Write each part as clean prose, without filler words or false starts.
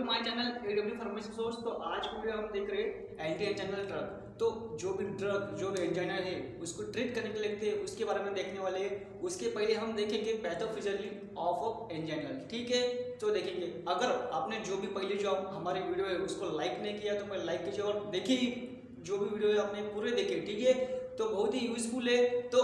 To my channel AW pharmacy source. तो आज की वीडियो हम देख रहे हैं एंटी एंजाइनल ड्रग। तो जो भी ड्रग जो भी एंजाइना है उसको ट्रीट करने के लिए लगते हैं उसके बारे में देखने वाले हैं। उसके पहले हम देखेंगे पैथोफिजियोलॉजी ऑफ एंजाइनल। ठीक है, तो देखेंगे। अगर आपने जो भी पहले जो हमारी वीडियो है उसको लाइक नहीं किया तो पहले लाइक कीजिए और देखिए जो भी वीडियो है आपने पूरे देखे। ठीक है, तो बहुत ही यूजफुल है। तो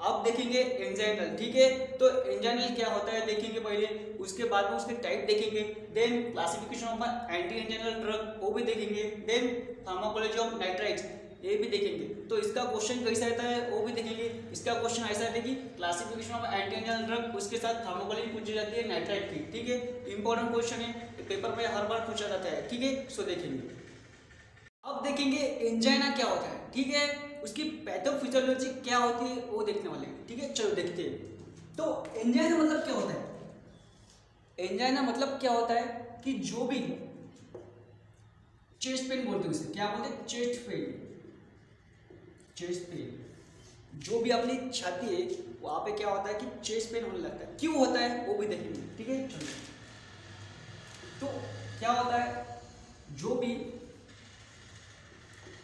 आप देखेंगे एंजाइनल। ठीक है, तो एंजाइनल क्या होता है देखेंगे पहले, उसके बाद में उसके टाइप देखेंगे, then classification of anti anginal drug वो भी देखेंगे, देन फार्माकोलॉजी ऑफ नाइट्राइट्स ये भी देखेंगे। तो इसका क्वेश्चन कैसा रहता है वो भी देखेंगे। इसका क्वेश्चन ऐसा है कि classification of anti anginal drug उसके साथ फार्माकोलॉजी पूछी जाती है नाइट्राइट की। ठीक है, इंपॉर्टेंट क्वेश्चन है, पेपर में हर बार पूछा जाता है। ठीक है, सो देखेंगे। अब देखेंगे एंजाइना क्या होता है। ठीक है, उसकी पैथोफिजियोलॉजी क्या होती है वो देखने वाले हैं। ठीक है, चलो देखते हैं। तो एंजाइना मतलब क्या होता है। एंजाइना मतलब क्या होता है कि जो भी चेस्ट पेन बोलते हैं उसे क्या बोलते हैं, चेस्ट पेन। चेस्ट पेन जो भी अपनी छाती है वहां पे क्या होता है कि चेस्ट पेन होने लगता है, क्यों होता है वो भी देखेंगे। ठीक है, चलो। तो क्या होता है, जो भी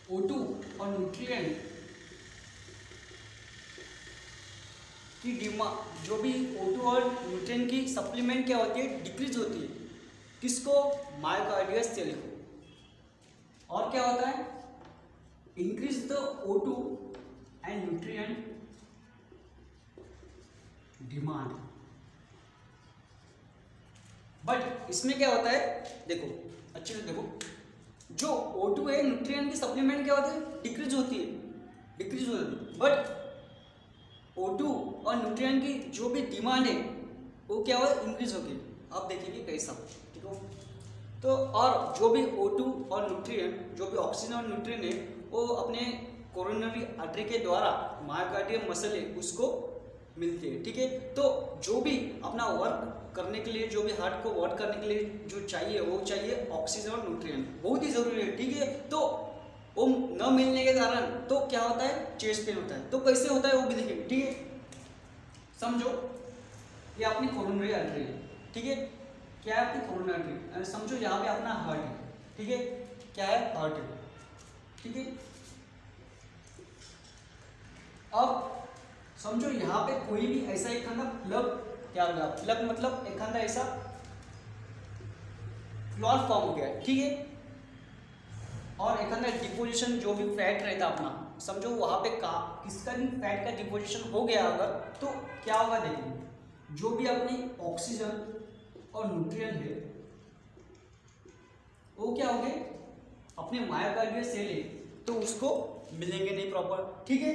O2 और न्यूट्रिएंट की डिमांड, जो भी O2 और न्यूट्रिएंट की सप्लीमेंट क्या होती है, डिक्रीज होती है। किसको, मायोकार्डियल सेल को। और क्या होता है, increase the O2 and nutrient demand. But इसमें क्या होता है, देखो अच्छे से देखो, जो O2 है न्यूट्रिएंट की सप्लीमेंट क्या होती है, डिक्रीज होती है। बट O2 और न्यूट्रिएंट की जो भी डिमांड है वो क्या हुआ, इंक्रीज होगी। आप देखेंगे कैसा। ठीक है, तो और जो भी O2 और न्यूट्रिएंट, जो भी ऑक्सीजन और न्यूट्रिएंट है वो अपने कोरोनरी आर्टरी के द्वारा मायोकार्डियल मसल है उसको मिलते हैं। ठीक है, तो जो भी अपना वर्क करने के लिए, जो भी हार्ट को वर्क करने के लिए जो चाहिए वो चाहिए ऑक्सीजन और न्यूट्रिएंट, बहुत ही जरूरी है। ठीक है, तो वो न मिलने के कारण तो क्या होता है, चेस्ट पेन होता है। तो कैसे होता है वो भी देखेंगे। ठीक है, समझो ये अपनी कोरोनरी आर्टरी है। ठीक है, क्या है अपनी कोरोनरी आर्टरी, समझो यहाँ पे अपना हार्ट है। ठीक है, क्या है, हार्ट है। ठीक है, अब समझो यहाँ पे कोई भी ऐसा एक खाना प्लग, क्या होगा प्लग मतलब एक खाना ऐसा क्लॉट फॉर्म हो गया। ठीक है, और एक खाना डिपोजिशन जो भी फैट रहता अपना, समझो वहां पे किसका भी फैट का डिपोजिशन हो गया अगर, तो क्या होगा देखिए, जो भी अपनी ऑक्सीजन और न्यूट्रिएंट है वो क्या हो गए, अपने मायोकार्डियल सेल है तो उसको मिलेंगे नहीं प्रॉपर। ठीक है,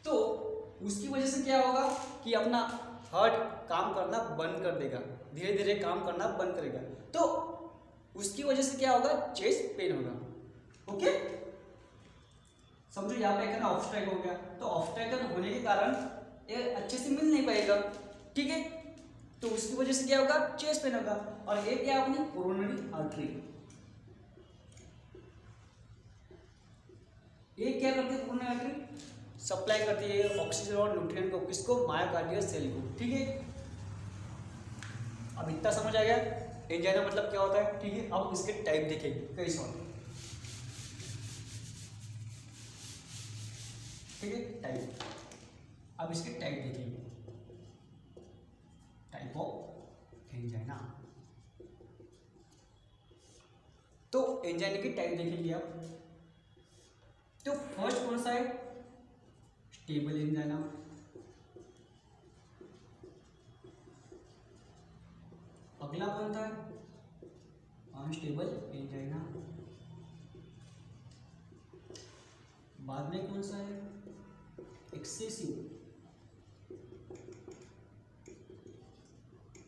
तो उसकी वजह से क्या होगा कि अपना हार्ट काम करना बंद कर देगा, धीरे धीरे काम करना बंद करेगा। तो उसकी वजह से क्या होगा, चेस्ट पेन होगा। ओके, समझो यहाँ पे एक ऑब्स्ट्रैक हो गया, तो ऑब्स्ट्रैकल होने के कारण ये अच्छे से मिल नहीं पाएगा। ठीक है, तो उसकी वजह से क्या होगा, चेस्ट पेन होगा। और ये क्या अपनी कोरोनरी आर्टरी, ये क्या करती है, कोरोनरी आर्टरी सप्लाई करती है ऑक्सीजन और न्यूट्रिएंट को, किसको, मायोकार्डियल सेल को। ठीक है, अब इतना समझ आ गया एंजाइना मतलब क्या होता है। ठीक है, अब इसके टाइप देखेंगे कैसे होते हैं। ठीक है, टाइप, अब इसके टाइप देखेंगे, टाइप ऑफ एंजाइना। तो एंजाइना की टाइप देखेंगे आप। तो फर्स्ट कौन सा है, स्टेबल एंजाइना। अगला कौन था, अनस्टेबल एंजाइना। बाद में कौन सा है, एक्सेसिव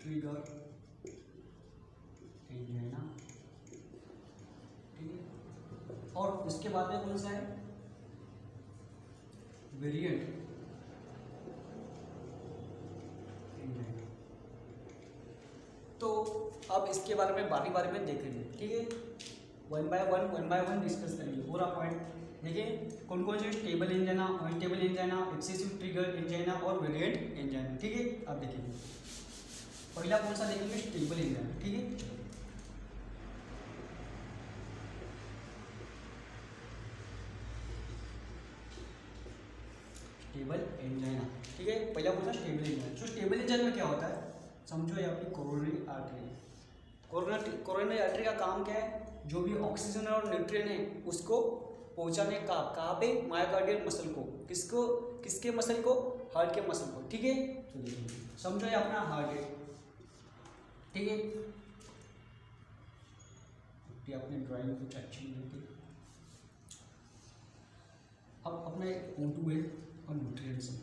ट्रिगर एंजाइना। ठीक है, और उसके बाद में कौन सा है, वेरिएंट एंजाइना। तो अब इसके बारे में बारी बारी में देखेंगे। ठीक है, वन बाय वन डिस्कस करेंगे पूरा पॉइंट। देखिए कौन कौन से, stable angina, unstable angina, excessive trigger angina और वेरिएंट एंजाइना। ठीक है, अब देखिए पहला कौन सा देखेंगे, स्टेबल एंजाइना। ठीक है, एंजाइना। ठीक है, पहला पूछा स्टेबल एंजाइना। जो स्टेबल एंजाइना में क्या होता है, समझो ये आपकी कोरोनरी आर्टरी। कोरोनरी आर्टरी का काम क्या है, जो भी ऑक्सीजन और न्यूट्रिएंट है उसको पहुंचाने का, कहाँ पे, मायोकार्डियल मसल को, किसके मसल को, हार्ट के मसल को। ठीक है, तो देखिए समझो ये अपना हार्ट है। ठीक है, अपनी ड्राइंग कुछ अच्छी नहीं होती। अब अपना O2 है और न्यूट्रिएंट्स है।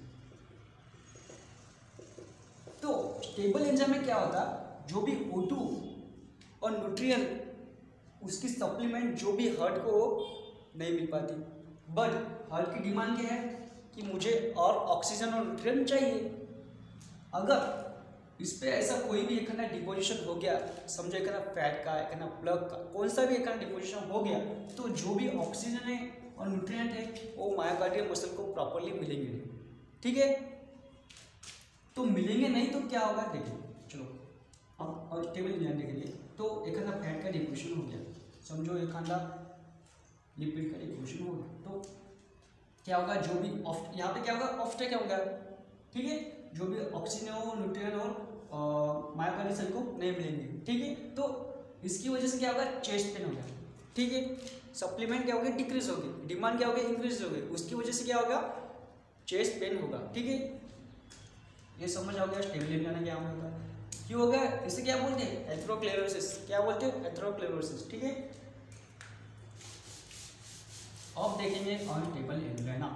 तो स्टेबल एंजाइम में क्या होता है, जो भी O2 और न्यूट्रिएंट उसकी सप्लीमेंट जो भी हार्ट को नहीं मिल पाती, बट हार्ट की डिमांड क्या है कि मुझे और ऑक्सीजन और न्यूट्रिएंट चाहिए। अगर इस पे ऐसा कोई भी एक डिपोजिशन हो गया, समझो एक फैट का, एक प्लग का, कौन सा भी एक डिपोजिशन हो गया, तो जो भी ऑक्सीजन है और न्यूट्रिएंट है वो मायोकार्डियल मसल को प्रॉपर्ली मिलेंगे नहीं। ठीक है, तो मिलेंगे नहीं तो क्या होगा, देखिए चलो अब और स्टेबल एंजाइम देखेंगे। तो एक फैट का डिपोजिशन हो गया, समझो एक लिपिड का डिपोजिशन हो गया, तो क्या होगा, जो भी यहाँ पे क्या होगा, ऑफ क्या होगा। ठीक है, जो भी ऑक्सीजन और न्यूट्रिएंट और मायोकार्डियल सेल को नहीं मिलेंगे। ठीक है, तो इसकी वजह से क्या होगा, चेस्ट पेन होगा। ठीक है, सप्लीमेंट क्या होगा, डिक्रीज होगी, डिमांड क्या होगी, इंक्रीज होगी, उसकी वजह से क्या होगा, चेस्ट पेन होगा। ठीक है, ये समझ आ गया स्टेबल एंजाइना क्या होता है, क्यों होगा, इसे क्या बोलते हैं, एथेरोस्क्लेरोसिस। क्या बोलते हैं, एथेरोस्क्लेरोसिस। ठीक है, अब देखेंगे अनस्टेबल एंजाइना।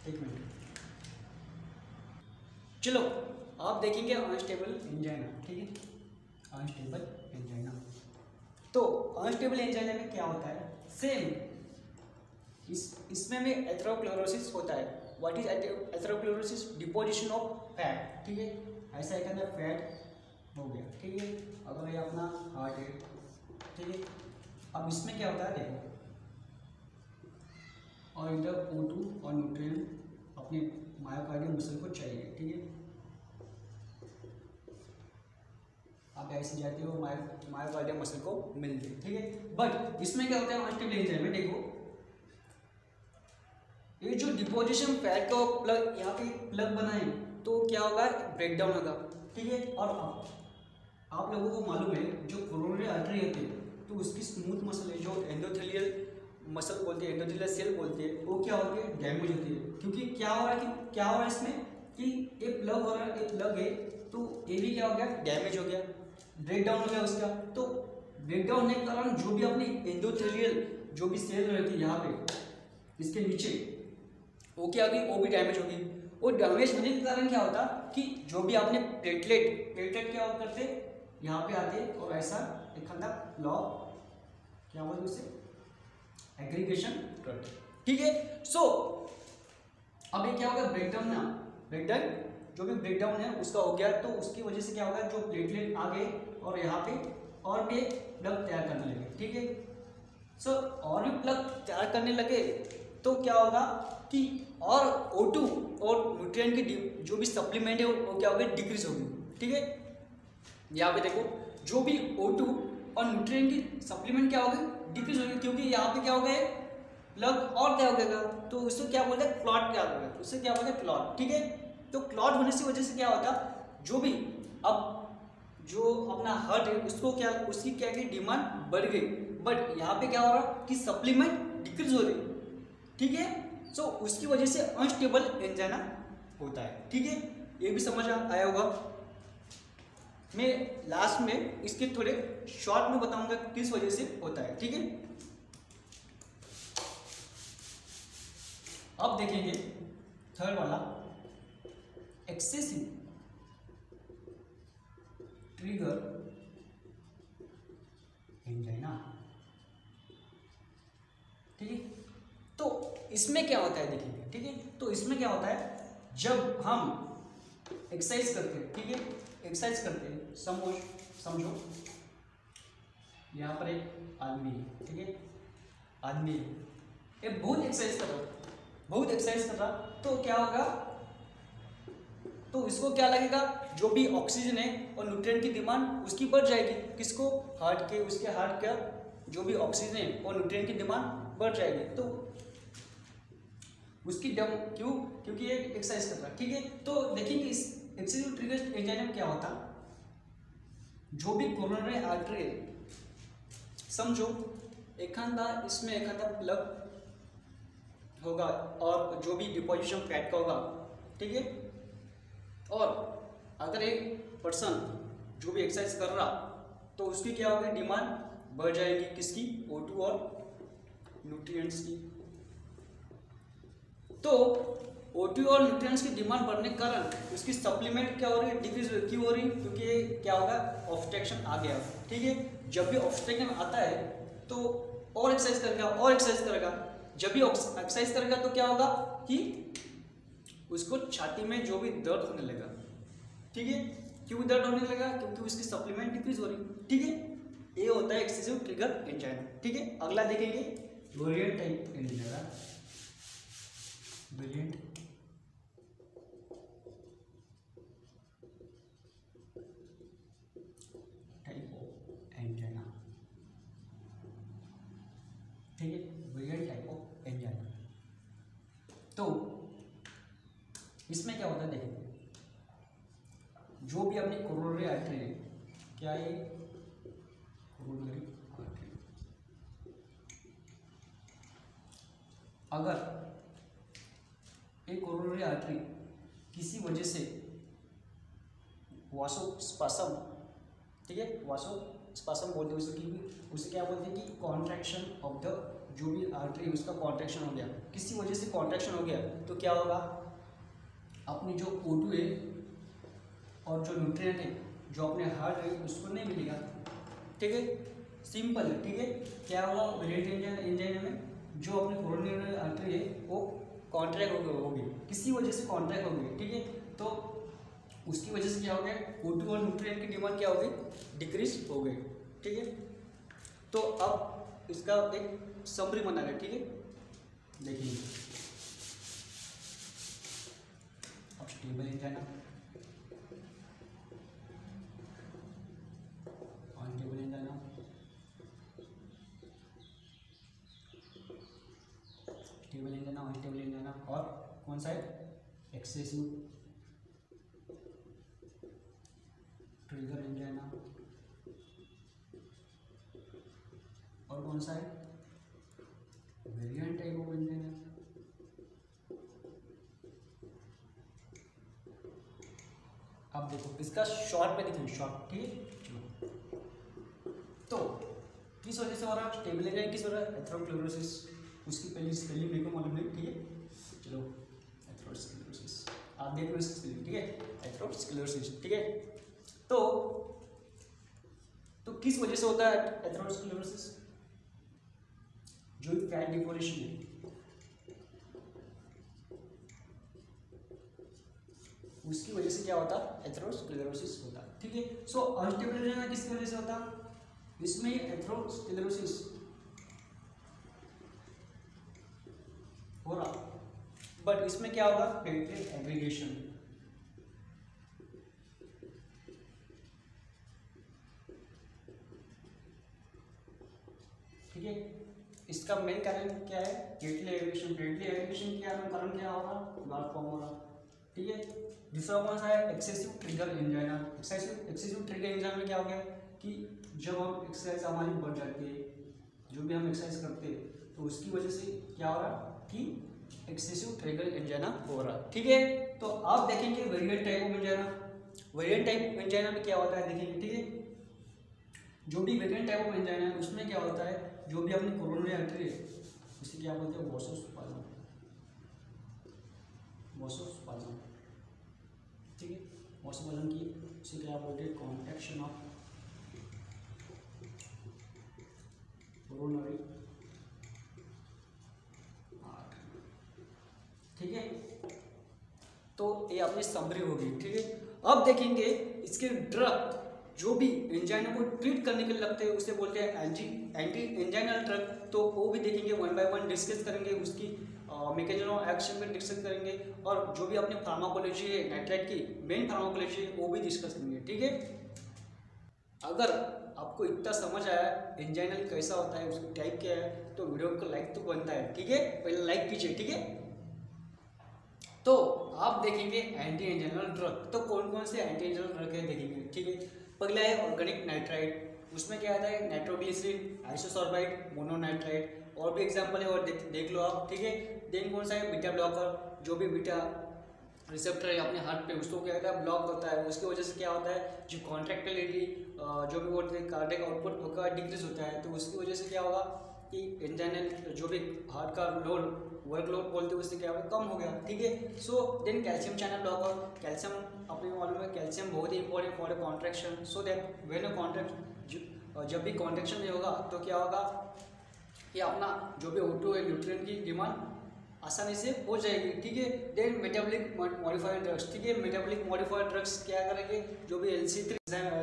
एक मिनट, चलो आप देखेंगे अनस्टेबल एंजाइना। ठीक है, अनस्टेबल एंजाइना, तो अनस्टेबल एंजाइना में क्या होता है, सेम इसमें में एथेरोस्क्लेरोसिस होता है। What is atherosclerosis, deposition of fat. ठीक है, ऐसा एक अंदर फैट हो गया। ठीक है, अगर ये अपना हार्ट है। ठीक है, अब इसमें क्या होता है, देखो, और इधर O2 और न्यूट्रिएंट अपने मायोकार्डियल मसल को चाहिए। ठीक है, आप ऐसे जाते हो मायोकार्डियल मसल को मिलते। ठीक है, बट इसमें क्या होता है अनस्टेबल एंजाइम में, देखो ये जो डिपोजिशन फैट का प्लग, यहाँ पे प्लग बना है, तो क्या होगा, ब्रेक डाउन होगा। ठीक है, और आप लोगों को मालूम है जो कोरोनरी आर्टरी होती है, तो उसकी स्मूथ मसल है, जो एंडोथेलियल मसल बोलते हैं, एंडोथेलियल सेल बोलते हैं, वो क्या होती है, डैमेज होती है। क्योंकि क्या हो रहा है इसमें कि एक प्लग हो रहा है, एक प्लग है, तो ये भी क्या हो गया, डैमेज हो गया, ब्रेक डाउन हो गया उसका। तो ब्रेक डाउन होने के कारण जो भी अपनी एंडोथेलियल जो भी सेल रहती है यहाँ पे इसके नीचे, वो क्या होगी, वो भी डैमेज होगी। वो डैमेज होने के कारण क्या होता कि जो भी आपने प्लेटलेट क्या करते, यहाँ पे आते और ऐसा एक लॉ क्या बोलते उसे, एग्रीगेशन करते। ठीक है, सो अब ये क्या होगा, ब्रेकडाउन ना, ब्रेकडाउन जो भी ब्रेकडाउन है उसका हो गया, तो उसकी वजह से क्या होगा, जो प्लेटलेट आ गए और यहाँ पे और भी प्लग तैयार करने लगे। ठीक है, सो और भी प्लग तैयार करने लगे तो क्या होगा कि और O2 और न्यूट्रिएंट की जो भी सप्लीमेंट है वो क्या होगी, डिक्रीज होगी। ठीक है, यहाँ पे देखो जो भी O2 और न्यूट्रिएंट की सप्लीमेंट क्या होगी, डिक्रीज होगी, क्योंकि यहाँ पे क्या हो गया, प्लग और क्या हो गया, तो उससे क्या बोलते हैं, क्लॉट क्या हो गया, उससे क्या बोलते हैं, क्लॉट। ठीक है, तो क्लॉट होने की वजह से क्या होता, जो भी अब जो अपना हार्ट है उसको क्या, उसकी क्या की डिमांड बढ़ गई, बट यहाँ पे क्या हो रहा कि सप्लीमेंट डिक्रीज हो रही। ठीक है, सो उसकी वजह से अनस्टेबल एंजाइना होता है। ठीक है, ये भी समझ आया होगा। मैं लास्ट में इसके थोड़े शॉर्ट में बताऊंगा किस वजह से होता है। ठीक है, अब देखेंगे थर्ड वाला, एक्सेसिव ट्रिगर एंजाइना। ठीक है, तो इसमें क्या होता है देखेंगे। ठीक है, तो इसमें क्या होता है, जब हम एक्सरसाइज करते हैं, ठीक है, एक्सरसाइज करते हैं, समझो यहाँ पर एक आदमी है। ठीक है, आदमी ये बहुत एक्सरसाइज कर रहा, तो क्या होगा, तो इसको क्या लगेगा, जो भी ऑक्सीजन है और न्यूट्रिएंट की डिमांड उसकी बढ़ जाएगी, किसको, हार्ट के, उसके हार्ट का जो भी ऑक्सीजन है और न्यूट्रिएंट की डिमांड बढ़ जाएगी। तो उसकी क्यों, क्योंकि ये एक्सरसाइज कर रहा है, ठीक है। तो देखेंगे इस एक्सेसिव ट्रिगर एंजाइना में क्या होता, जो भी कोरोनरी आर्टरी है, समझो एखादा इसमें एखादा प्लग होगा और जो भी डिपोजिशन फैट का होगा, ठीक है। और अगर एक पर्सन जो भी एक्सरसाइज कर रहा तो उसकी क्या होगी, डिमांड बढ़ जाएगी, किसकी, O2 और न्यूट्रिएंट्स की। तो O2 और न्यूट्रिएंट्स की डिमांड बढ़ने के कारण उसकी सप्लीमेंट क्या हो रही है, डिक्रीज क्यों हो रही, क्योंकि क्या होगा, ऑब्स्ट्रक्शन आ गया, ठीक है। जब भी ऑब्स्ट्रक्शन आता है तो और एक्सरसाइज करेगा और एक्सरसाइज करेगा, जब भी एक्सरसाइज करेगा तो क्या होगा कि उसको छाती में जो भी दर्द होने लगा, ठीक है। क्यों दर्द होने लगा, क्योंकि उसकी सप्लीमेंट डिक्रीज हो रही, ठीक है। ये होता है एक्सेसिव ट्रिगर एंजाइना, ठीक है। अगला देखेंगे variant type angina, variant type of angina, ठीक है, वेरिएंट टाइप ऑफ एंजाइना। तो इसमें क्या होता है, देखिए जो भी अपनी कोरोनरी आर्टरी है, क्या है कोरोनरी आर्टरी, अगर एक कोरोनरी आर्टरी किसी वजह से वासोस्पासम, ठीक है, वासोस्पासम बोलते हैं उसे क्या बोलते हैं कि कॉन्ट्रैक्शन ऑफ द, जो भी आर्टरी उसका कॉन्ट्रैक्शन हो गया, किसी वजह से कॉन्ट्रैक्शन हो गया, तो क्या होगा, अपनी जो O2 है और जो न्यूट्रिएंट है जो अपने हार्ट है उसको नहीं मिलेगा, ठीक है, सिंपल है, ठीक है। क्या होगा, वेरिएंट एंजाइना में जो अपनी कोरोनरी आर्टरी है वो कॉन्ट्रैक्ट होगी, किसी वजह से कॉन्ट्रैक्ट होगी, ठीक है। तो उसकी वजह से क्या हो गया, O2 और न्यूट्रिएंट की डिमांड क्या हो गई, डिक्रीज हो गई, ठीक है। तो अब इसका एक समरी बना है, ठीक है, देखिए अब stable angina, unstable angina, stable angina, unstable angina, और कौन सा है, एक्सेसिव ट्रिगर एंजाइना, और कौन सा है, वेरिएंट टाइप ऑफ एंजाइना। अब देखो इसका शॉर्ट में दिखेंगे, शॉर्ट, ठीक है। चलो, तो किस वजह से हो रहा है स्टेबल एंजाइना, किस वजह से, एथेरोस्क्लेरोसिस, उसकी पहली स्पेलिंग मेरे को मालूम नहीं, ठीक है। चलो, एथेरोस्क्लेरोसिस आप देख लो इसकी स्पेलिंग, ठीक है, एथेरोस्क्लेरोसिस, ठीक है। तो किस वजह से होता है एथेरोस्क्लेरोसिस, जो फैट डिपोजिशन है उसकी वजह से क्या होता है, एथेरोस्क्लेरोसिस होता है, ठीक है। सो अनस्टेबल एंजाइना किसकी वजह से होता है, इसमें एथेरोस्क्लेरोसिस हो रहा, बट इसमें क्या होगा, प्लेटलेट एग्रीगेशन, ठीक है। इसका मेन कारण क्या है, प्लेटलेट एग्रीगेशन, प्लेटलेट एग्रीगेशन के कारण क्या हो रहा, ब्लड फॉर्म हो रहा, ठीक है। दूसरा कौन सा है, excessive trigger angina, excessive trigger angina में क्या हो गया कि जब हम एक्सरसाइज हमारी बढ़ जाती है, जो भी हम एक्सरसाइज करते हैं तो उसकी वजह से क्या हो रहा कि एक्सेसिव ट्रिगर एंजाइना हो रहा, ठीक है। तो आप देखेंगे variant type of angina, variant type angina में क्या होता है देखेंगे, ठीक है। जो भी वेरिएंट टाइप ऑफ एंजाइना है उसमें क्या होता है, जो भी अपनी कोरोनरी आर्टरी है उसे क्या बोलते हैं, वासोस्पासम, वासोस्पासम, ठीक है। वासोस्पासम की उसे क्या बोलते हैं, कॉन्ट्रैक्शन ऑफ कोरोनरी आर्टरी, ठीक है। तो ये अपनी समरी होगी, ठीक है। अब देखेंगे इसके ड्रग, जो भी एंजाइना को ट्रीट करने के लिए लगते हैं उसे बोलते हैं एंटी एंजाइनल ड्रग, तो वो भी देखेंगे, वन बाय वन डिस्कस करेंगे उसकी मैकेनिज्म ऑफ एक्शन भी डिस्कस करेंगे, और जो भी अपनी फार्माकोलॉजी है नाइट्राइट की मेन फार्माकोलॉजी है वो भी डिस्कस करेंगे। ठीक है, अगर आपको इतना समझ आया एंजाइनल कैसा होता है, उसकी टाइप क्या है, तो वीडियो को लाइक तो बनता है। ठीक है, पहले लाइक कीजिए। ठीक है, तो आप देखेंगे एंटी एंजाइनल ड्रग, तो कौन कौन से एंटी एंजाइनल ड्रग है देखेंगे। ठीक है, पहला है ऑर्गेनिक नाइट्राइट, उसमें क्या आता है नाइट्रोग्लिसरीन, आइसोसोर्बाइड, मोनोनाइट्राइट, और भी एग्जांपल है और देख लो आप। ठीक है, देन कौन सा है बीटा ब्लॉकर, जो भी बीटा रिसेप्टर है अपने हार्ट पे उसको क्या होता है ब्लॉक होता है, उसकी वजह से क्या होता है जो कॉन्ट्रैक्टिलिटी जो भी बोलते हैं कार्डियक आउटपुट का डिक्रीज होता है, तो उसकी वजह से क्या होगा कि एंजाइनल जो भी हार्ट का लोड वर्कलोड बोलते हैं उससे क्या होगा कम हो गया। ठीक है, so then calcium channel blocker, calcium अपने मालूम है कैल्शियम बहुत ही important for a contraction, so that when a contract जब भी कॉन्ट्रैक्शन नहीं होगा तो क्या होगा कि अपना जो भी O2 है न्यूट्रिएंट की डिमांड आसानी से हो जाएगी। ठीक है, देन मेटाबॉलिक मॉडिफाइड ड्रग्स। ठीक है, मेटाबॉलिक मॉडिफाइड ड्रग्स क्या करेंगे, जो भी LC3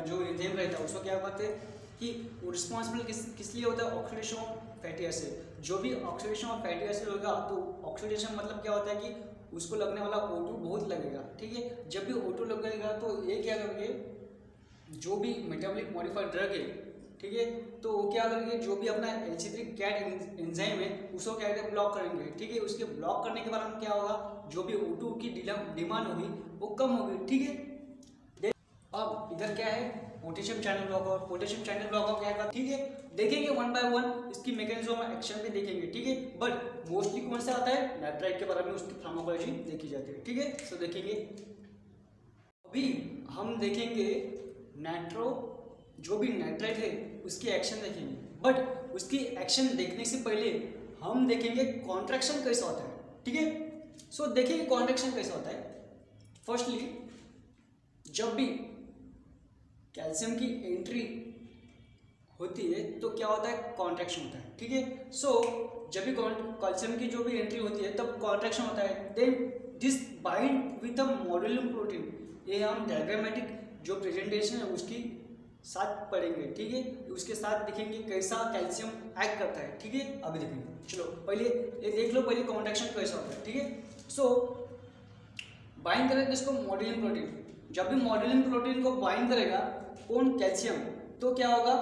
जो एंजाइम रहता है उसको क्या करते हैं कि वो रिस्पॉन्सिबल किस लिए होता है ऑक्सीडेशन ऑफ फैटी एसिड। जो भी ऑक्सीडेशन ऑफ फैटी एसिड होगा तो ऑक्सीडेशन मतलब क्या होता है कि उसको लगने वाला O2 बहुत लगेगा। ठीक है, जब भी O2 लगेगा तो ये क्या करेंगे जो भी मेटाबॉलिक मॉडिफाइड ड्रग है, ठीक है, तो वो क्या करेंगे जो भी अपना LC3 कैट एंजाइम है उसको क्या करेंगे ब्लॉक करेंगे। ठीक है, उसके ब्लॉक करने के बाद हम क्या होगा जो भी O2 की डिमांड होगी वो कम होगी। ठीक है, अब इधर क्या है potassium channel blocker. Potassium channel blocker क्या है, ठीक है, देखेंगे वन बाय वन इसकी मैकेनिज्म ऑफ एक्शन भी देखेंगे। ठीक है, बट मोस्टली कौन सा आता है नाइट्राइट के बारे में उसकी फार्माकोलॉजी देखी जाती है। ठीक है, सो देखेंगे अभी हम देखेंगे नाइट्रो जो भी नाइट्राइट है उसकी एक्शन देखेंगे, बट उसकी एक्शन देखने से पहले हम देखेंगे कॉन्ट्रैक्शन कैसा होता है। ठीक है, सो देखेंगे कॉन्ट्रैक्शन कैसा होता है। फर्स्टली जब भी कैल्शियम की एंट्री होती है तो क्या होता है कॉन्ट्रैक्शन होता है। ठीक है, सो जब भी कैल्शियम की जो भी एंट्री होती है तब कॉन्ट्रैक्शन होता है। Then this bind with the modulum protein, ये हम डायग्रामेटिक जो प्रेजेंटेशन है उसकी साथ पढ़ेंगे। ठीक है, उसके साथ देखेंगे कैसा कैल्शियम एक्ट करता है। ठीक है, अभी देखेंगे। चलो पहले ये देख लो पहले कॉन्ट्रैक्शन कैसा होता है। ठीक है, सो बाइंड करेगा इसको मॉड्यूलिंग प्रोटीन। जब भी मॉड्यूलिंग प्रोटीन को बाइंड करेगा कौन कैल्शियम, तो क्या होगा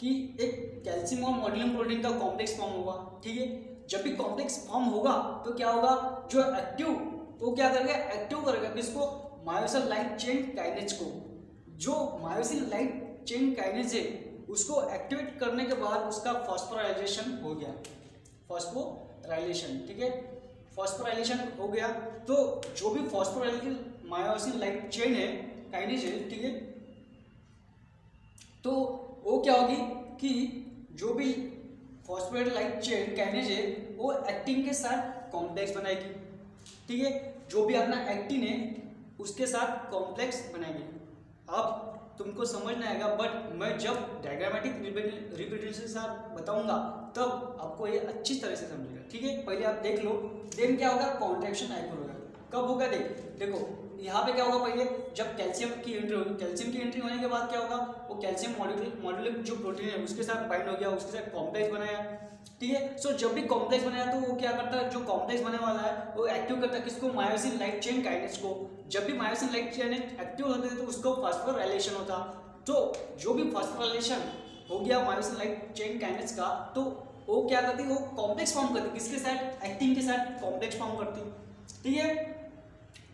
कि एक कैल्शियम और मॉड्यूलिंग प्रोटीन का कॉम्प्लेक्स फॉर्म होगा। ठीक है, जब भी कॉम्प्लेक्स फॉर्म होगा तो क्या होगा जो एक्टिव वो क्या करेगा एक्टिव करेगा किसको मायोसिन लाइट चेन काइनेज को। जो मायोसिन लाइट चेन काइनेज है उसको एक्टिवेट करने के बाद उसका फॉस्फोराइलेशन हो गया, फॉस्फोराइलेशन। ठीक है, फॉस्फोराइलेशन हो गया तो जो भी फॉस्फोराइलेशन मायोसिन लाइट चेन है काइनेज है, ठीक है, तो वो क्या होगी कि जो भी फॉस्फोराइलेशन लाइट चेन काइनेज है वो एक्टिन के साथ कॉम्प्लेक्स बनाएगी। ठीक है, जो भी अपना एक्टिन है उसके साथ कॉम्प्लेक्स बनाएगी। अब तुमको समझ नहीं आएगा बट मैं जब डायग्रामेटिक रिप्रेजेंटेशन के साथ बताऊंगा तब आपको ये अच्छी तरह से समझेगा। ठीक है, पहले आप देख लो, देन क्या होगा कॉन्ट्रैक्शन एक्ट होगा। कब होगा देखो यहाँ पे क्या होगा पहले जब कैल्शियम की एंट्री होगी, कैल्शियम की एंट्री होने के बाद क्या होगा वो कैल्शियम मॉड्यूलिक जो प्रोटीन है उसके साथ बाइंड हो गया, उसके साथ कॉम्प्लेक्स बनाया। ठीक है, सो जब भी कॉम्प्लेक्स बनाया तो वो क्या करता है जो कॉम्प्लेक्स बनने वाला है वो एक्टिव करता है किसको मायोसिन लाइट चेन काइनेज को। जब भी मायोसिन लाइट चेन एक्टिव होते हैं तो उसको फॉस्फोराइलेशन होता, तो जो भी फॉस्फोराइलेशन हो गया मायोसिन लाइट चेन काइनेज का तो वो क्या करती है वो कॉम्प्लेक्स फॉर्म करती है किसके साथ एक्टिन के साथ कॉम्प्लेक्स फॉर्म करती। ठीक है,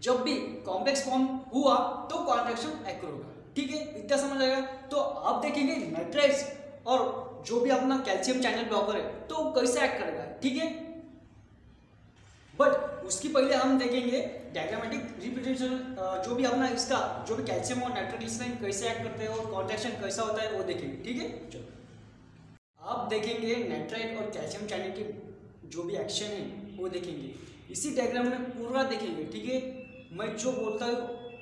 जब भी कॉम्प्लेक्स फॉर्म हुआ तो कॉन्ट्रैक्शन एक्ट होगा। ठीक है, इतना समझ आएगा। तो आप देखेंगे नाइट्राइट्स और जो भी अपना कैल्शियम चैनल ब्लॉकर है तो कैसे एक्ट करेगा। ठीक है, बट उसकी पहले हम देखेंगे डायग्रामेटिक रिप्रेजेंटेशन जो भी अपना इसका जो भी कैल्शियम और नाइट्रोग्लिसरीन कैसे एक्ट करते हैं और कॉन्ट्रैक्शन कैसा होता है वो देखेंगे। ठीक है, चलो आप देखेंगे नाइट्राइट और कैल्शियम चैनल की जो भी एक्शन है वो देखेंगे, इसी डायग्राम में पूरा देखेंगे। ठीक है, मैं जो बोलता हूँ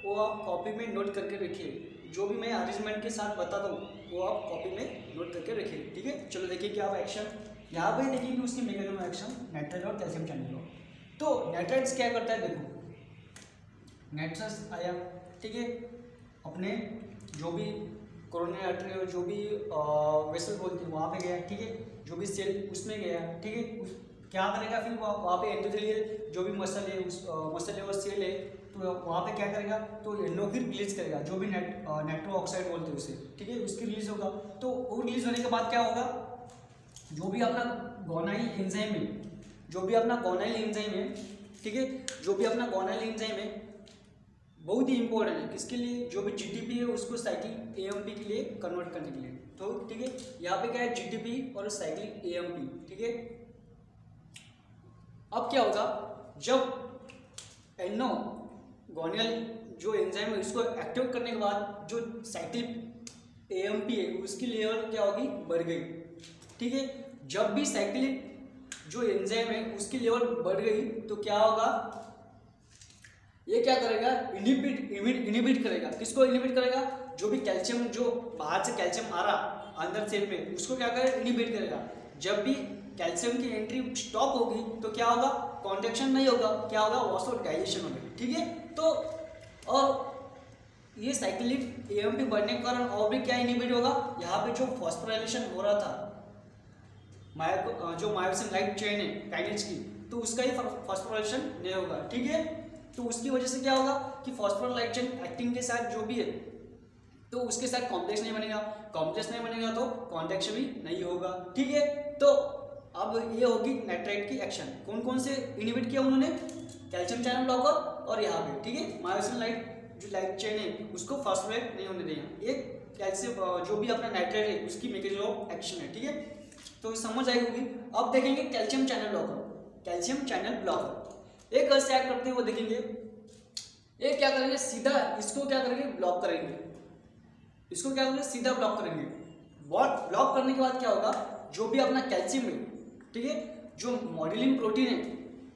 वो आप कॉपी में नोट करके रखिए, जो भी मैं अरेंजमेंट के साथ बताता हूँ वो आप कॉपी में नोट करके रखिए। ठीक है, चलो देखिए कि आप एक्शन यहाँ पे देखेंगे उसकी मैकेनिज्म एक्शन नाइट्राइट और कैल्शियम चैनल। तो नाइट्राइट्स क्या करता है देखो, नाइट्रस आया, ठीक है, अपने जो भी कोरोनरी आर्टरी और जो भी वेसल बोलते हैं वहाँ पे गया। ठीक है, जो भी सेल उसमें गया। ठीक है, क्या करेगा, फिर वहाँ पे एंडोथेलियल जो भी मसल है उस मसल है वो सेल है, तो वहाँ पे क्या करेगा, तो एनो की रिलीज करेगा, जो भी नाइट्रो ऑक्साइड बोलते हैं उसे, ठीक है, उसकी रिलीज होगा। तो वो रिलीज होने के बाद क्या होगा, जो भी अपना गोनाइल एंजाइम है, जो भी अपना गोनाइल एंजाइम है, ठीक है, जो भी अपना गोनाइल एंजाइम है बहुत ही इंपॉर्टेंट है किसके लिए, जो भी जीटीपी है उसको साइक्लिक एएमपी के लिए कन्वर्ट करने के लिए। तो ठीक है, यहाँ पे क्या है, जीटीपी और साइक्लिक एएमपी, ठीक है। अब क्या होगा, जब एनो गोनियल जो एंजाइम है उसको एक्टिव करने के बाद जो साइक्लिक एएमपी है उसकी लेवल क्या होगी, बढ़ गई, ठीक है। जब भी साइक्लिक जो एंजाइम है उसकी लेवल बढ़ गई तो क्या होगा, ये क्या करेगा, इनिबिट करेगा, किसको इनिबिट करेगा, जो भी कैल्शियम जो बाहर से कैल्शियम आ रहा अंदर सेल में उसको क्या करेगा, इनिबिट करेगा। जब भी कैल्शियम की एंट्री स्टॉप होगी तो क्या होगा, कॉन्ट्रैक्शन नहीं होगा, क्या होगा, वासोडाइलेशन होगा, ठीक है। तो और ये साइक्लिक एएमपी बढ़ने के कारण और भी क्या इनिबिट होगा, यहाँ पे जो फॉस्फोराइलेशन हो रहा था जो मायोसिन लाइट चेन है काइनेज की, तो उसका ही फॉस्फोराइलेशन नहीं होगा, ठीक है। तो उसकी वजह से क्या होगा कि फॉस्फोरस लाइट चेन एक्टिंग के साथ जो भी है तो उसके साथ कॉम्प्लेक्स नहीं बनेगा, कॉम्प्लेक्स नहीं बनेगा तो कॉन्ट्रैक्शन भी नहीं होगा, ठीक है। तो अब ये होगी नाइट्राइट की एक्शन, कौन कौन से इनिबिट किया उन्होंने, कैल्शियम चैनल ब्लॉकर और यहाँ पे, ठीक है, मायोसिन लाइट जो लाइट चेन है उसको फॉस्फोराइट नहीं होने देगा। एक कैल्शियम जो भी अपना नाइट्राइट है उसकी मैकेनिज्म ऑफ एक्शन है, ठीक है, तो समझ आई होगी। अब देखेंगे calcium channel blocker, calcium channel blocker एक कैसे एक्ट करते हैं वो देखेंगे। एक क्या करेंगे, सीधा इसको क्या करेंगे, ब्लॉक करेंगे, इसको क्या करेंगे, सीधा ब्लॉक करेंगे। ब्लॉक करने के बाद क्या होगा, जो भी अपना कैल्शियम है, ठीक है, जो मॉड्यूलिंग प्रोटीन है,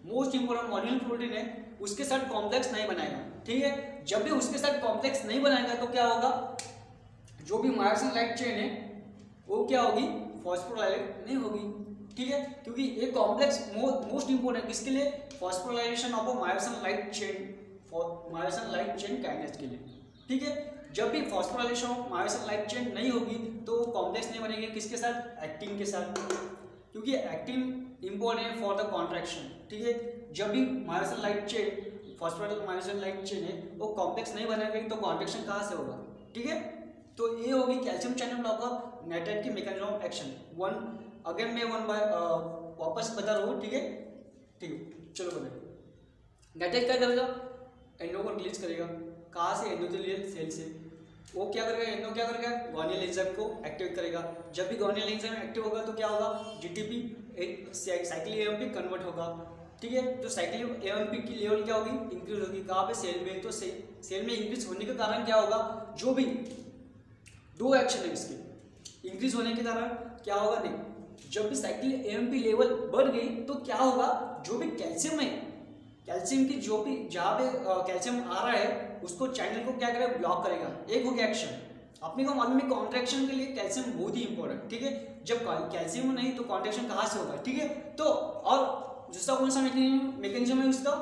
मोस्ट इंपोर्टेंट मॉड्यूलिंग प्रोटीन है, उसके साथ कॉम्प्लेक्स नहीं बनाएगा, ठीक है। जब भी उसके साथ कॉम्प्लेक्स नहीं बनाएगा तो क्या होगा, जो भी मायोसिन लाइट चेन है वो क्या होगी, फॉस्फोराइलेट नहीं होगी, ठीक है, क्योंकि ये कॉम्प्लेक्स मोस्ट इंपोर्टेंट किसके लिए, phosphorylation of myosin light chain, myosin light chain kinase के लिए, ठीक है। जब भी phosphorylation of myosin light chain नहीं होगी तो कॉम्प्लेक्स नहीं बनेंगे, किसके साथ, एक्टिन के साथ, क्योंकि एक्टिन इंपॉर्टेंट है फॉर द कॉन्ट्रैक्शन, ठीक है। जब भी myosin light chain, phosphorylate myosin light chain है वो कॉम्प्लेक्स नहीं बनेगी तो कॉन्ट्रैक्शन कहाँ से होगा, ठीक है। तो ये होगी कैल्शियम चैनल ब्लॉकर नाइट्राइट की मैकेनिज्म ऑफ एक्शन। अगेन मैं वापस बता रहा हूँ, ठीक है, ठीक है, चलो बताइए। नाइट्राइट क्या करेगा, एंडो को रिलीज करेगा, कहाँ से, एंडोथेलियल सेल से। वो क्या करेगा, एंडो क्या करेगा, गोनियल एंजाइम को एक्टिवेट करेगा। जब भी गोनियल एंजाइम एक्टिव होगा तो क्या होगा, जीटीपी साइक्लिक एएमपी कन्वर्ट होगा, ठीक है। तो साइक्लिक एएमपी की लेवल क्या होगी, इंक्रीज होगी, कहाँ पे, सेल में। तो सेल में इंक्रीज होने के कारण क्या होगा, जो भी दो एक्शन है इसके, इंक्रीज होने के कारण क्या होगा, नहीं, जब भी साइक्लिक एएमपी लेवल बढ़ गई तो क्या होगा, जो भी कैल्शियम है, कैल्शियम की जो भी जहाँ पे कैल्शियम आ रहा है उसको चैनल को क्या करेगा, ब्लॉक करेगा। एक हो गया एक्शन। अपने को मालूम है कॉन्ट्रैक्शन के लिए कैल्शियम बहुत ही इंपॉर्टेंट, ठीक है। जब कैल्शियम नहीं तो कॉन्ट्रैक्शन कहाँ से होगा, ठीक है। तो और दूसरा कौन सा मैकेनिज्म है उसका,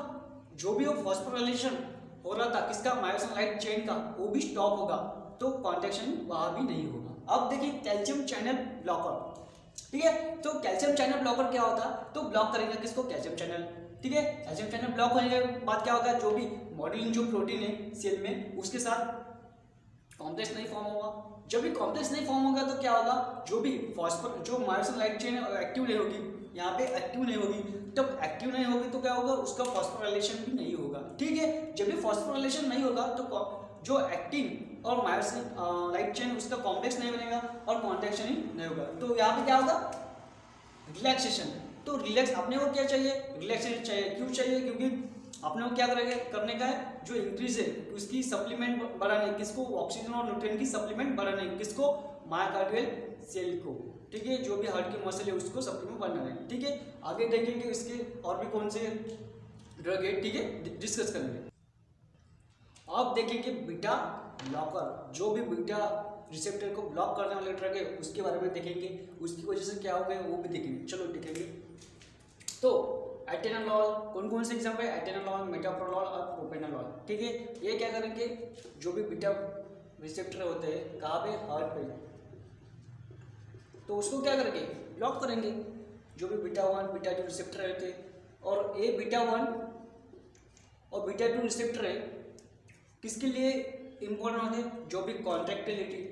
जो भी वो फॉस्फोराइलेशन हो रहा था किसका, मायोसिन लाइट चेन का, वो भी स्टॉप होगा तो कॉन्ट्रैक्शन वहाँ भी नहीं होगा। अब देखिए कैल्शियम चैनल ब्लॉकर, ठीक है। तो कैल्शियम चैनल ब्लॉकर क्या होता है, तो ब्लॉक करेंगे किसको, कैल्शियम चैनल, ठीक है। कैल्शियम चैनल ब्लॉक होने के बाद क्या होगा, जो भी मॉड्यूलिंग जो प्रोटीन है सेल में उसके साथ कॉम्प्लेक्स नहीं फॉर्म होगा। जब भी कॉम्प्लेक्स नहीं फॉर्म होगा तो क्या होगा, जो भी जो मायोसिन लाइट चेन एक्टिव नहीं होगी, यहाँ पे एक्टिव नहीं होगी, जब एक्टिव नहीं होगी तो क्या होगा, उसका फॉस्फोराइलेशन भी नहीं होगा, ठीक है। जब भी फॉस्फोराइलेशन नहीं होगा तो जो एक्टिन और मायोसिन लाइट चेन उसका कॉम्प्लेक्स नहीं बनेगा और कॉन्ट्रैक्शन ही नहीं होगा। तो यहाँ पे क्या होगा, रिलैक्सेशन। तो रिलैक्स अपने को क्या चाहिए, रिलैक्सेशन चाहिए। क्यों चाहिए, क्योंकि अपने को क्या करने का है, जो इंक्रीज है उसकी सप्लीमेंट बढ़ाने, किसको, ऑक्सीजन और न्यूट्रिएंट की सप्लीमेंट बढ़ाने, किसको, मायोकार्डियल सेल को, ठीक है, जो भी हार्ट की मसल है उसको सप्लीमेंट बढ़ाना है, ठीक है। आगे देखेंगे इसके और भी कौन से ड्रग है, ठीक है, डिस्कस करेंगे। अब देखेंगे बीटा ब्लॉकर, जो भी बीटा रिसेप्टर को ब्लॉक करने वाले ड्रग है उसके बारे में देखेंगे, उसकी वजह से क्या होगा वो भी देखेंगे। चलो देखेंगे। तो एटेनोल, कौन कौन से एग्जाम्पल है, एटेनोल, मेटाप्रोलॉल और प्रोपेनोलॉल, ठीक है। ये क्या करेंगे, जो भी बीटा रिसेप्टर होते हैं कहाँ पे, हार्ट पे, तो उसको क्या करेंगे, ब्लॉक करेंगे। जो भी बीटा 1 बीटा 2 रिसेप्टर रहते हैं, और ये बीटा 1 और बीटा 2 रिसेप्टर है किसके लिए इम्पोर्टेंट होते हैं, जो भी कॉन्ट्रैक्टिलिटी,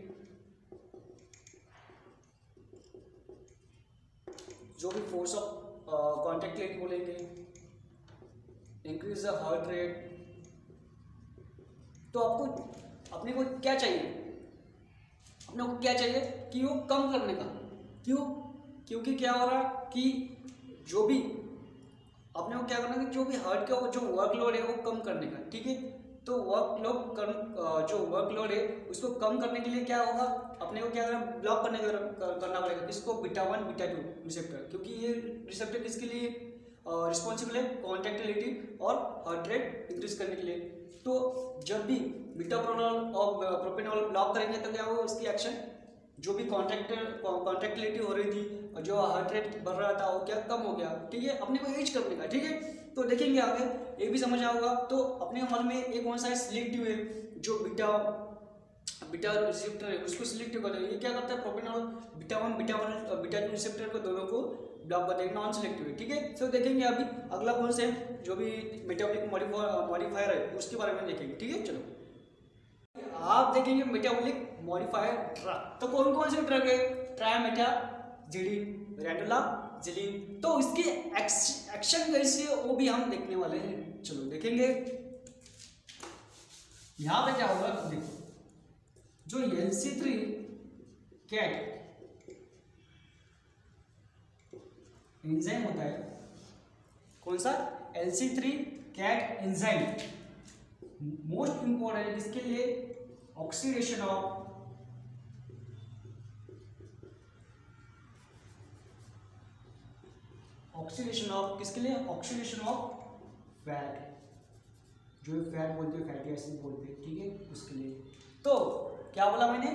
जो भी फोर्स ऑफ कॉन्ट्रैक्टिलिटी बोलेंगे, इंक्रीज द हार्ट रेट। तो आपको अपने को क्या चाहिए, अपने को क्या चाहिए कि वो कम करने का, क्यों, क्योंकि क्या हो रहा कि जो भी अपने को क्या करना है, जो भी हार्ट का जो वर्कलोड है वो कम करने का, ठीक है। तो जो वर्कलोड है उसको कम करने के लिए क्या होगा, अपने को क्या करना, ब्लॉक करना पड़ेगा किसको, बीटा 1 बीटा 2 रिसेप्टर, क्योंकि ये रिसेप्टर किसके लिए रिस्पॉन्सिबल है, कॉन्ट्रैक्टिलिटी और हार्ट रेट इंक्रीज करने के लिए। तो जब भी बीटा प्रोपेनॉल और प्रोपेनॉल ब्लॉक करेंगे तो क्या होगा, इसकी एक्शन, जो भी कॉन्ट्रैक्टिलिटी हो रही थी और जो हार्ट रेट बढ़ रहा था वो क्या कम हो गया, ठीक है। अपने को एज करने का, ठीक है। तो देखेंगे आगे ये भी समझ आएगा। तो अपने मन में एक कौन सा है, सिलेक्टिव है, जो बीटा रिसेप्टर है उसको सिलेक्टिव करता है। ये क्या करता है, प्रोपेनॉल बीटा 1 बीटा 2 रिसेप्टर को दोनों को ब्लॉक कर देगा, नॉन सिलेक्टिव है, ठीक है। तो देखेंगे अभी अगला कौन सा है, जो भी मेटाबॉलिक मॉडिफायर है उसके बारे में देखेंगे, ठीक है। चलो आप देखेंगे मेटाबॉलिक मॉडिफायर ड्रग, तो कौन कौन से ड्रग है, ट्राइमेटाजिलिन, रेंडोलाजिलिन। तो इसकी एक्शन कैसी है वो भी हम देखने वाले हैं, चलो देखेंगे। यहां पे क्या होगा, देखो जो LC3 कैट एंजाइम होता है, कौन सा, LC3 cat enzyme most important है किसके लिए, ऑक्सीडेशन ऑफ किसके लिए, ऑक्सीडेशन ऑफ फैट, जो फैट बोलते हैं, फैटी एसिड बोलते हैं, ठीक है, उसके लिए। तो क्या बोला मैंने,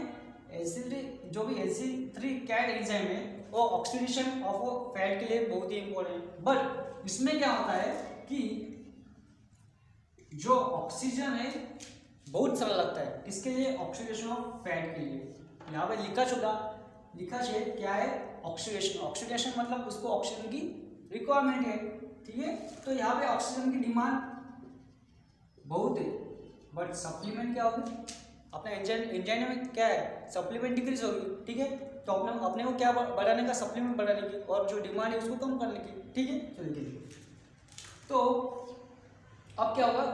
जो भी LC3 कैट एंजाइम है वो ऑक्सीडेशन ऑफ फैट के लिए बहुत ही इंपॉर्टेंट है। बट इसमें क्या होता है कि जो ऑक्सीजन है बहुत सरल लगता है, किसके लिए, ऑक्सीडेशन ऑफ फैट के लिए। यहाँ पे लिखा है क्या है, ऑक्सीडेशन मतलब उसको ऑक्सीजन की रिक्वायरमेंट है, ठीक है। तो यहाँ पे ऑक्सीजन की डिमांड बहुत है, बट सप्लीमेंट क्या होगी, अपने एंजाइम में क्या है, सप्लीमेंट डिक्रीज होगी, ठीक है। तो अपने को क्या बढ़ाने का, सप्लीमेंट बढ़ाने की, और जो डिमांड है उसको कम करने की, ठीक है। तो देखिए, तो अब क्या होगा,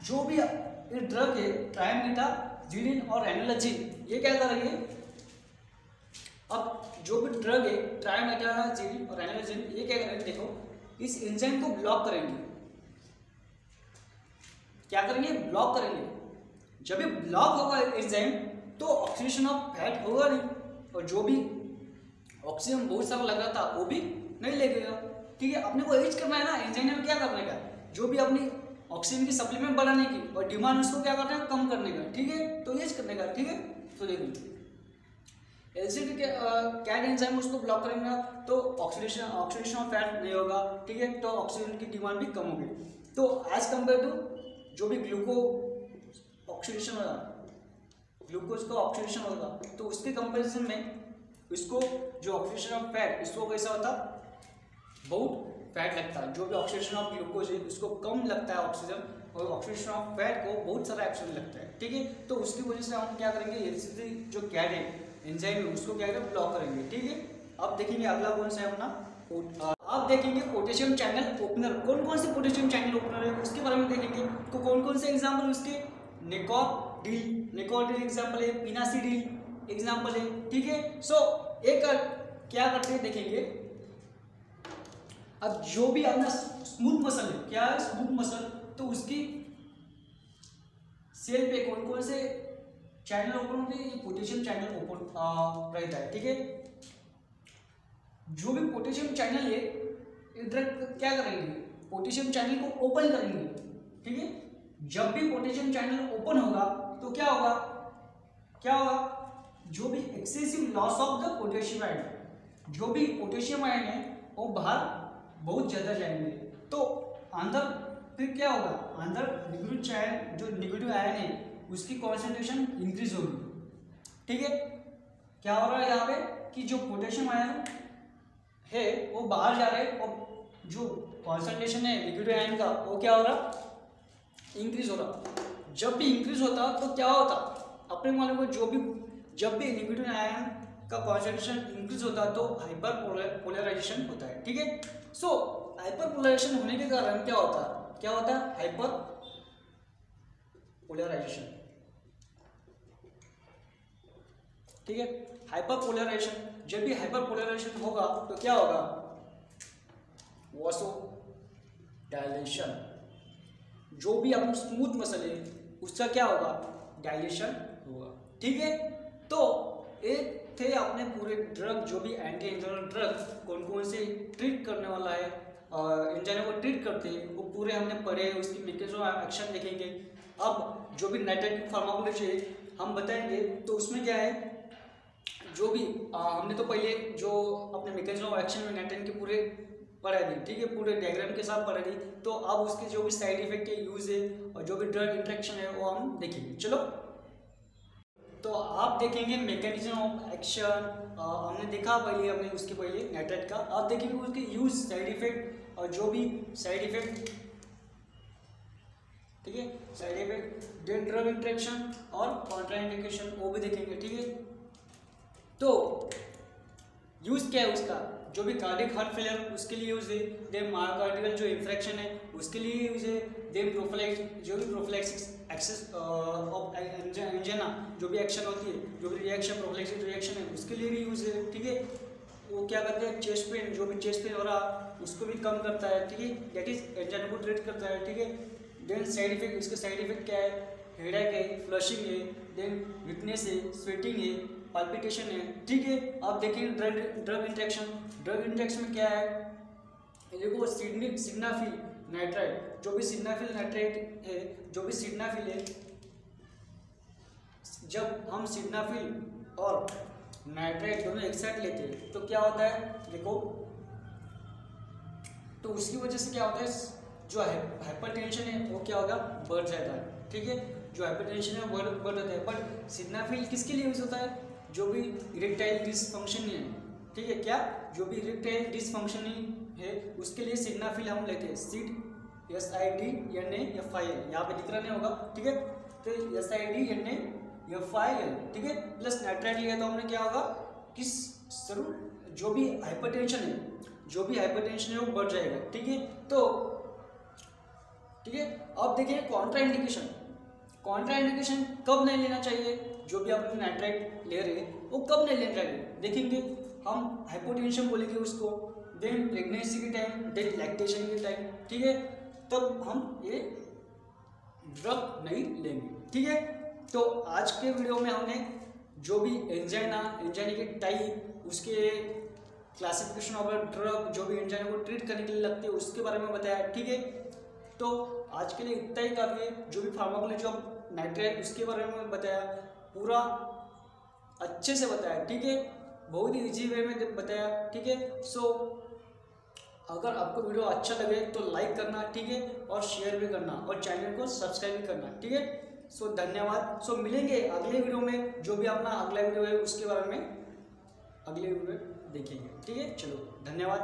जो भी ये ड्रग है ट्राइमेटाजिलिन और रेंडोलाजिलिन, ये क्या करेंगे, अब जो भी ड्रग है ट्राइमेटाजिलिन और रेंडोलाजिलिन, ये क्या करेंगे, देखो इस एंजाइम को ब्लॉक करेंगे, क्या करेंगे, ब्लॉक करेंगे। जब ये ब्लॉक होगा एंजाइम तो ऑक्सीडेशन ऑफ फैट होगा नहीं, और जो भी ऑक्सीजन बहुत सारा लग रहा था वो भी नहीं लगेगा, ठीक है। अपने को एज करना है ना, एंजाइम में क्या करने का, जो भी अपनी ऑक्सीजन की सप्लीमेंट बढ़ाने की और डिमांड उसको क्या करना है, कम करने का, ठीक है। तो एज करने का, ठीक है। तो देखिए LC3 कैट एंजाइम उसको ब्लॉक करेंगे तो ऑक्सीडेशन ऑफ फैट नहीं होगा, ठीक है। तो ऑक्सीजन की डिमांड भी कम होगी। तो एज कम्पेयर टू जो भी ऑक्सीडेशन होगा, ग्लूकोज का ऑक्सीडेशन होगा, तो उसके कंपैरिजन में इसको जो ऑक्सीडेशन ऑफ फैट, इसको कैसा होता, बहुत फैट लगता है। जो भी ऑक्सीडेशन ऑफ ग्लूकोज है उसको कम लगता है ऑक्सीजन, और ऑक्सीडेशन ऑफ फैट को बहुत सारा एक्शन लगता है, ठीक है। तो उसकी वजह से हम क्या करेंगे, LC3 जो कैट है एंजाइम है उसको क्या करेंगे, ब्लॉक करेंगे, ठीक है। अब देखेंगे अगला कौन सा है अपना, आप देखेंगे पोटेशियम चैनल ओपनर। कौन कौन से पोटेशियम चैनल ओपनर है उसके बारे में देखेंगे। तो कौन कौन से एग्जाम्पल उसके, निकोटिल एग्जाम्पल है, पिनासिडिल एग्जाम्पल है, ठीक है। सो एक क्या करते हैं देखेंगे। अब जो भी अपना स्मूथ मसल है, क्या है स्मूथ मसल, तो उसकी सेल पे कौन कौन से चैनल ओपन होते हैं, ये पोटेशियम चैनल ओपन रहता है, ठीक है। जो भी पोटेशियम चैनल है इधर क्या करेंगे, पोटेशियम चैनल को ओपन करेंगे, ठीक है। जब भी पोटेशियम चैनल ओपन होगा तो क्या होगा, जो भी excessive loss of the potassium ion, जो भी पोटेशियम आयन है वो बाहर बहुत ज्यादा जाएंगे, तो अंदर फिर क्या होगा, अंदर नेगेटिव आयन है उसकी कॉन्सेंट्रेशन इंक्रीज होगी, ठीक है। क्या हो रहा है यहाँ पे कि जो पोटेशियम आयन है वो बाहर जा रहा है और जो कॉन्सेंट्रेशन है लिक्विड आयन का वो क्या हो रहा, इंक्रीज हो रहा। जब भी इंक्रीज होता तो क्या होता, अपने मालूम को जब भी लिक्विड आयन का कॉन्सेंट्रेशन इंक्रीज होता तो हाइपर पोलराइजेशन होता है। ठीक है, सो हाइपर पोलराइजेशन होने के कारण क्या होता है हाइपर पोलराइजेशन। ठीक है, हाइपर पोलराइजेशन, जब भी हाइपर पोलराइजेशन होगा तो क्या होगा, वासो डायलेशन। जो भी अपना स्मूथ मसल है उसका क्या होगा, डायलेशन होगा। ठीक है, तो एक थे अपने पूरे ड्रग, जो भी एंटी एंजाइनल ड्रग कौन कौन से ट्रीट करने वाला है, एंजाइना को ट्रीट करते हैं, वो पूरे हमने पढ़े, उसकी मैकेनिज्म ऑफ एक्शन देखेंगे। अब जो भी नाइट्रेट फार्माकोलॉजी हम बताएंगे तो उसमें क्या है, जो भी हमने तो पहले जो अपने मैकेनिज्म ऑफ एक्शन में नाइट्रेट के पूरे पढ़ा दी। ठीक है, पूरे डायग्राम के साथ पढ़ा दी। तो अब उसके जो भी साइड इफेक्ट के यूज है और जो भी ड्रग इंटरेक्शन है वो हम देखेंगे। चलो, तो आप देखेंगे मैकेनिज्म ऑफ एक्शन, हमने देखा पहले, हमने उसके पहले नाइट्रेट का। आप देखेंगे उसके यूज, साइड इफेक्ट और जो भी साइड इफेक्ट, ठीक है, side effect, then drug interaction और कॉन्ट्राइंडिकेशन वो भी देखेंगे। ठीक है, तो यूज क्या है उसका, जो भी कार्डियक हार्ट फेलियर उसके लिए यूज है, देन मायोकार्डियल जो इंफ्रेक्शन है उसके लिए यूज है, देन जो भी प्रोफिलैक्सिस एक्सेस ऑफ एंजाइना जो भी एक्शन होती है, जो भी रिएक्शन प्रोफिलैक्सिस रिएक्शन है उसके लिए भी यूज है। ठीक है, वो क्या करते हैं, चेस्ट पेन, जो भी चेस्ट पेन हो रहा उसको भी कम करता है। ठीक है, दैट इज एंजाइना को ट्रीट करता है। ठीक है, देन साइड इफेक्ट, इसके साइड इफेक्ट क्या है, हेडेक है, फ्लशिंग है, देन वीकनेस है, स्वेटिंग है, पाल्पिटेशन है। ठीक है, आप देखिए ड्रग इंटरेक्शन में क्या है, देखो सिग्नाफिल नाइट्राइट, जो भी सिग्नाफिल नाइट्राइट है, जो भी सिग्नाफिल है, जब हम सिग्नाफिल और नाइट्राइट दोनों एक साथ लेते हैं तो क्या होता है, देखो, तो उसकी वजह से क्या होता है, जो हाइपरटेंशन है वो क्या होगा, बढ़ जाता है। ठीक है, जो हाइपरटेंशन है वो बढ़ जाता है। बट सिग्नाफिल किसके लिए यूज होता है, जो भी इरेक्टाइल डिसफंक्शन है। ठीक है, क्या, जो भी इरेक्टाइल डिसफंक्शनिंग है उसके लिए सिग्नाफिल हम लेते हैं, SID SIDNAFIL, यहाँ पे दिख रहा नहीं होगा। ठीक है, तो SIDNAFIL, ठीक है, प्लस नाइट्राइट लिया तो हमने क्या होगा, किस जो भी हाइपरटेंशन है वो बढ़ जाएगा। ठीक है, तो ठीक है, अब देखिए कॉन्ट्राइंडिकेशन कब नहीं लेना चाहिए, जो भी आप नाइट्राइट ले रहे हैं वो कब नहीं लेना चाहिए, देखेंगे हम। हाइपोटेंशन बोलेंगे उसको, देन प्रेगनेंसी के टाइम, देन लैक्टेशन के टाइम। ठीक है, तब हम ये ड्रग नहीं लेंगे। ठीक है, तो आज के वीडियो में हमने जो भी एंजाइना के टाइप, उसके क्लासिफिकेशन ऑफ ड्रग, जो भी एंजाइना को ट्रीट करने के लिए लगते हैं उसके बारे में बताया। ठीक है, तो आज के लिए इतना ही काफ़ी है। जो भी फार्माकोलॉजी ऑफ नाइट्राइट उसके बारे में बताया, पूरा अच्छे से बताया। ठीक है, बहुत ही इजी वे में बताया। ठीक है, सो अगर आपको वीडियो अच्छा लगे तो लाइक करना, ठीक है, और शेयर भी करना और चैनल को सब्सक्राइब भी करना। ठीक है, सो धन्यवाद। सो मिलेंगे अगले वीडियो में, जो भी अपना अगला वीडियो है उसके बारे में अगले वीडियो में देखेंगे। ठीक है, चलो धन्यवाद।